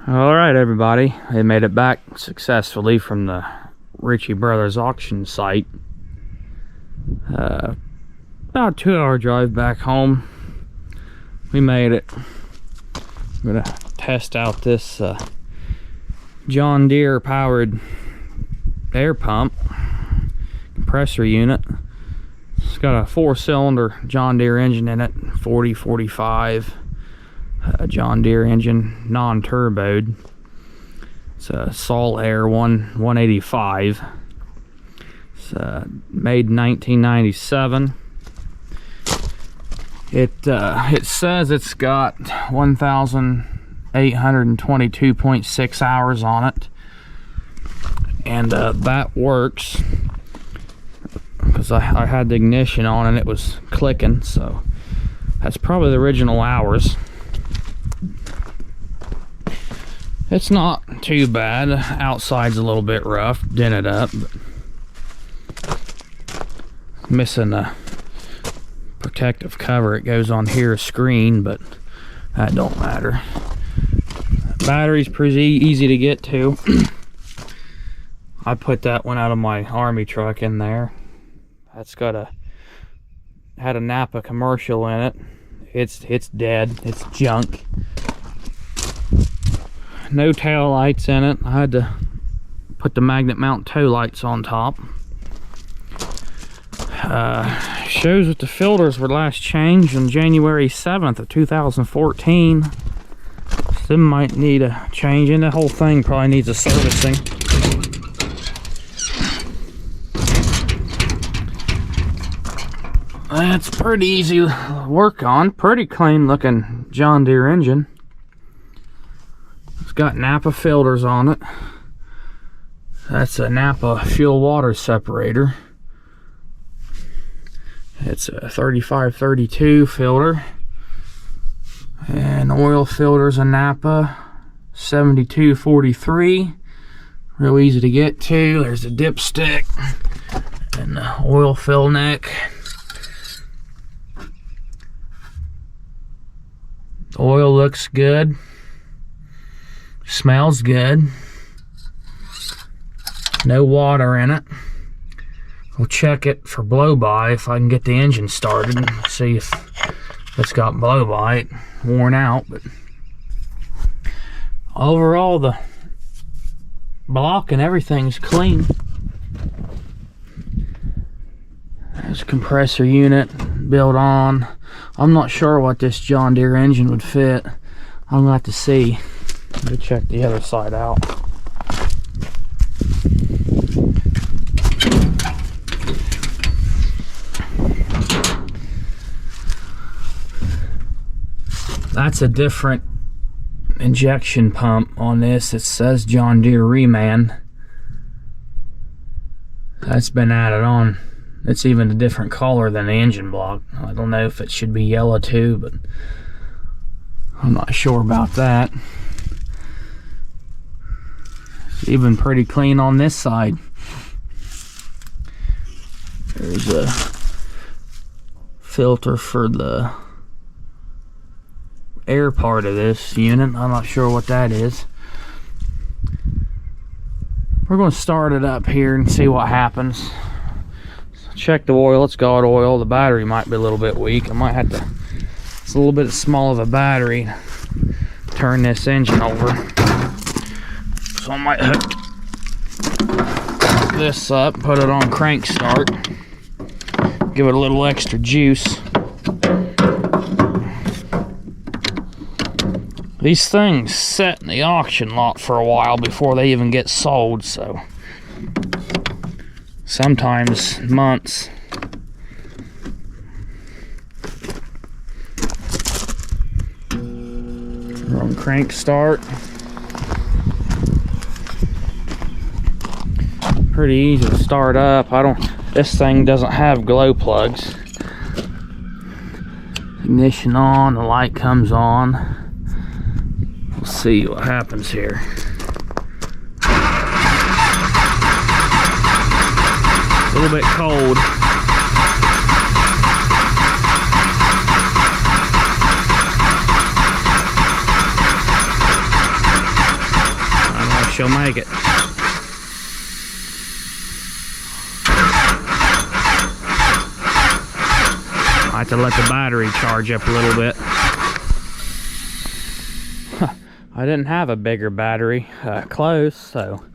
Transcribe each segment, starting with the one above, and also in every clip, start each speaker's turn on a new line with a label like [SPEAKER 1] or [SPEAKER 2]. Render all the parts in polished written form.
[SPEAKER 1] All right, everybody, they made it back successfully from the Richie Brothers auction site. About a 2-hour drive back home. We made it. I'm gonna test out this John Deere powered air pump compressor unit. It's got a 4-cylinder John Deere engine in it, 4045 John Deere engine, non-turboed. It's a sullair 185. It's made in 1997. It says it's got 1,822.6 hours on it, and that works because I had the ignition on and it was clicking, so that's probably the original hours. It's not too bad. Outside's a little bit rough, dented up, but missing a protective cover. It goes on here, a screen, but that don't matter. Battery's pretty easy to get to. I put that one out of my army truck in there. That's had a Napa commercial in it. It's dead. It's junk. No tail lights in it. I had to put the magnet mount tow lights on top. Shows that the filters were last changed on January 7th of 2014. Some might need a change, and the whole thing probably needs a servicing. It's pretty easy to work on. Pretty clean looking John Deere engine. It's got Napa filters on it. That's a Napa fuel water separator. It's a 3532 filter. And oil filters a Napa 7243. Real easy to get to. There's a dipstick and the oil fill neck. The oil looks good. Smells good. No water in it. We'll check it for blow-by if I can get the engine started and see if it's got blow-by. It worn out, but overall the block and everything's clean. There's a compressor unit built on. I'm not sure what this John Deere engine would fit. I'm gonna have to see. Let me check the other side out. That's a different injection pump on this. It says John Deere Reman. That's been added on. It's even a different color than the engine block. I don't know if it should be yellow too, but I'm not sure about that. It's even pretty clean on this side. There's a filter for the air part of this unit. I'm not sure what that is. We're going to start it up here and see what happens. Check the oil. It's got oil. The battery might be a little bit weak. I might have to, it's a little bit small of a battery, turn this engine over. So I might hook this up, put it on crank start, give it a little extra juice. These things sit in the auction lot for a while before they even get sold, so sometimes months. We're on crank start. Pretty easy to start up. This thing doesn't have glow plugs. Ignition on, the light comes on. We'll see what happens here. A little bit cold. she'll make it. I have to let the battery charge up a little bit. I didn't have a bigger battery close, so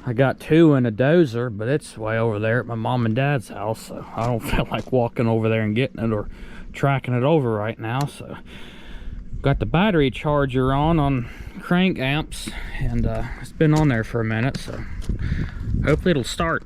[SPEAKER 1] I got 2 in a dozer, but it's way over there at my mom and dad's house, so I don't feel like walking over there and getting it or tracking it over right now. So got the battery charger on crank amps, and it's been on there for a minute, so hopefully it'll start.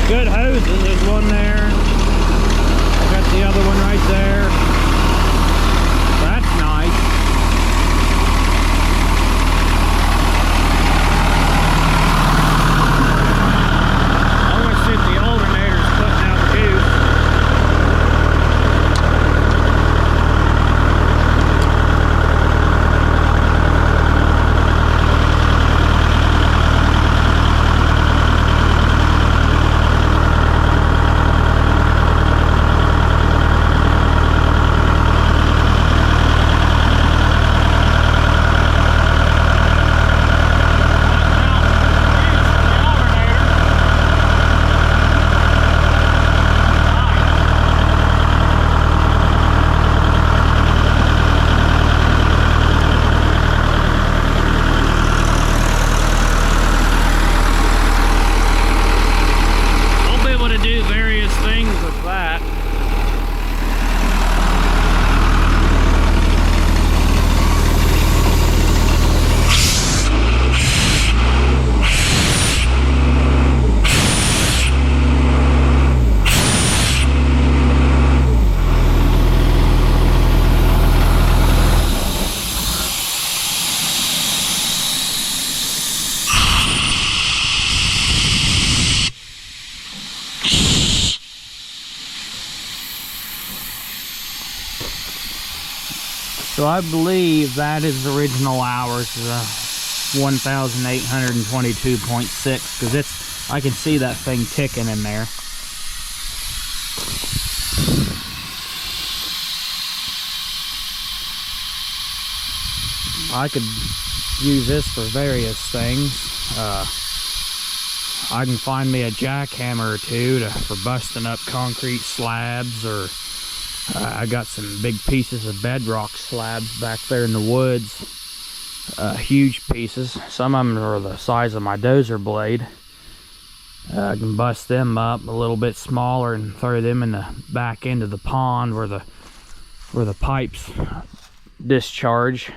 [SPEAKER 1] Good hoses, there's one there. I got the other one right there. That's nice. I want to see if the alternator's putting out juice. So I believe that is original hours, 1,822.6, because it's, I can see that thing ticking in there. I could use this for various things. I can find me a jackhammer or two for busting up concrete slabs, or I got some big pieces of bedrock slabs back there in the woods. huge pieces. Some of them are the size of my dozer blade. I can bust them up a little bit smaller and throw them in the back end of the pond where the pipes discharge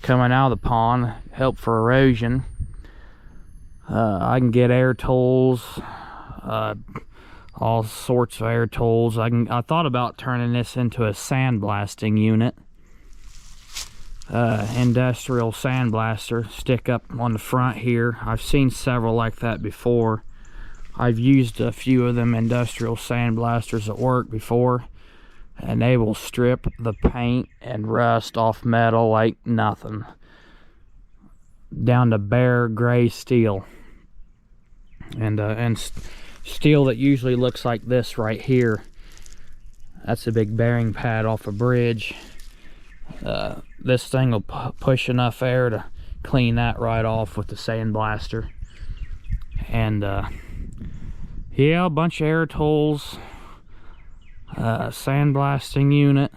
[SPEAKER 1] coming out of the pond, help for erosion. I can get air tools, all sorts of air tools. I thought about turning this into a sandblasting unit. Industrial sandblaster, stick up on the front here. I've seen several like that before. I've used a few of them industrial sandblasters at work before, and they will strip the paint and rust off metal like nothing, down to bare gray steel. And steel that usually looks like this right here, that's a big bearing pad off a bridge. This thing will push enough air to clean that right off with the sandblaster. And yeah, a bunch of air tools, sandblasting unit.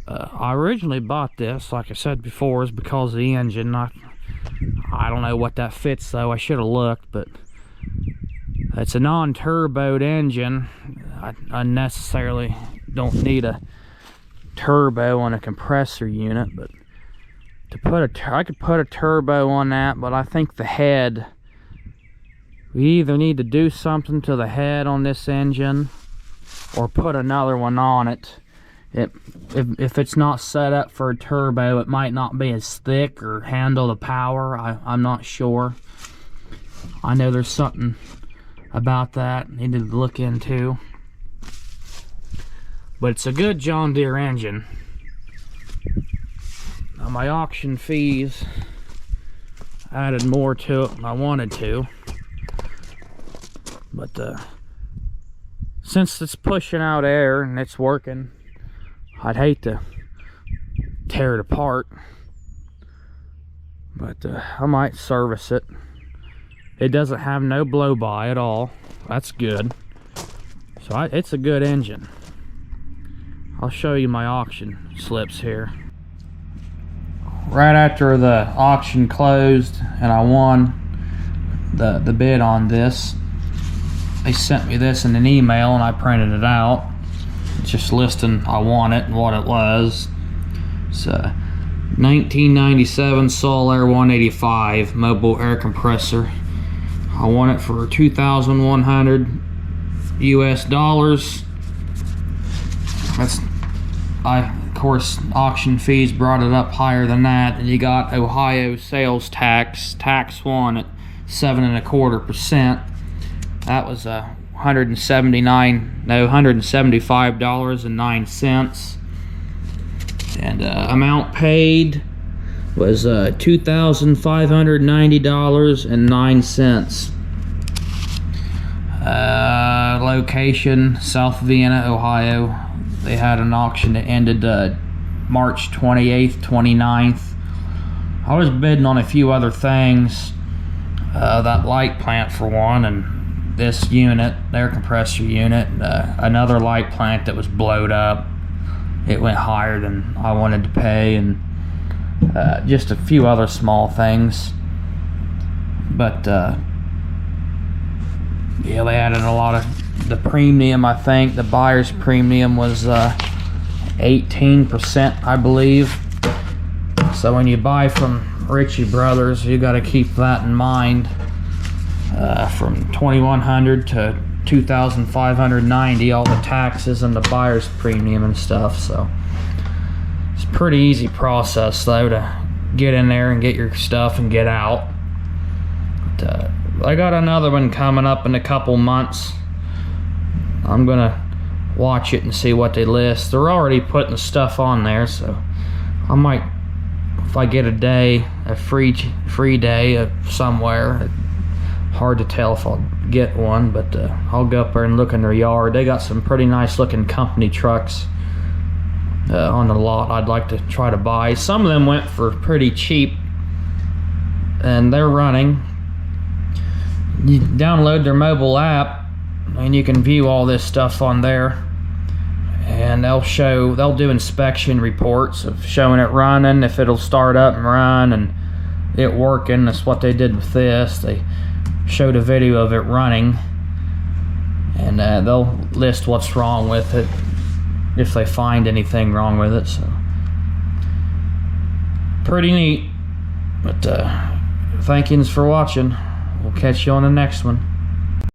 [SPEAKER 1] I originally bought this, like I said before, is because of the engine. I don't know what that fits though. I should have looked, but it's a non-turboed engine. I unnecessarily don't need a turbo on a compressor unit, but I could put a turbo on that, but I think the head, we either need to do something to the head on this engine or put another one on it. If it's not set up for a turbo, it might not be as thick or handle the power. I'm not sure. I know there's something about that needed to look into. But it's a good John Deere engine. Now my auction fees added more to it than I wanted to. But since it's pushing out air and it's working, I'd hate to tear it apart. But I might service it. It doesn't have no blow-by at all. That's good. So it's a good engine. I'll show you my auction slips here. Right after the auction closed and I won the bid on this, they sent me this in an email and I printed it out. It's just listing I won it and what it was. It's a 1997 sullair 185 mobile air compressor. I won it for $2,100 US. Of course, auction fees brought it up higher than that, and you got Ohio sales tax, tax 1 at 7.25%. That was $175.09, and amount paid was $2,590.09. Location South Vienna, Ohio. They had an auction that ended March 28th, 29th. I was bidding on a few other things, that light plant for one, and this unit, air compressor unit, another light plant that was blowed up. It went higher than I wanted to pay, and just a few other small things. But yeah, they added a lot of the premium. I think the buyer's premium was 18%, I believe. So when you buy from Richie Brothers, you got to keep that in mind. From $2,100 to $2,590, all the taxes and the buyer's premium and stuff. So it's a pretty easy process though to get in there and get your stuff and get out. But, I got another one coming up in a couple months. I'm gonna watch it and see what they list. They're already putting the stuff on there, so I might, if I get a free day somewhere. Hard to tell if I'll get one, but I'll go up there and look in their yard. They got some pretty nice looking company trucks on the lot I'd like to try to buy. Some of them went for pretty cheap, and they're running. You download their mobile app and you can view all this stuff on there, and they'll do inspection reports of showing it running, if it'll start up and run and it working. That's what they did with this. They showed a video of it running, and they'll list what's wrong with it if they find anything wrong with it. So pretty neat. But thank yous for watching. We'll catch you on the next one.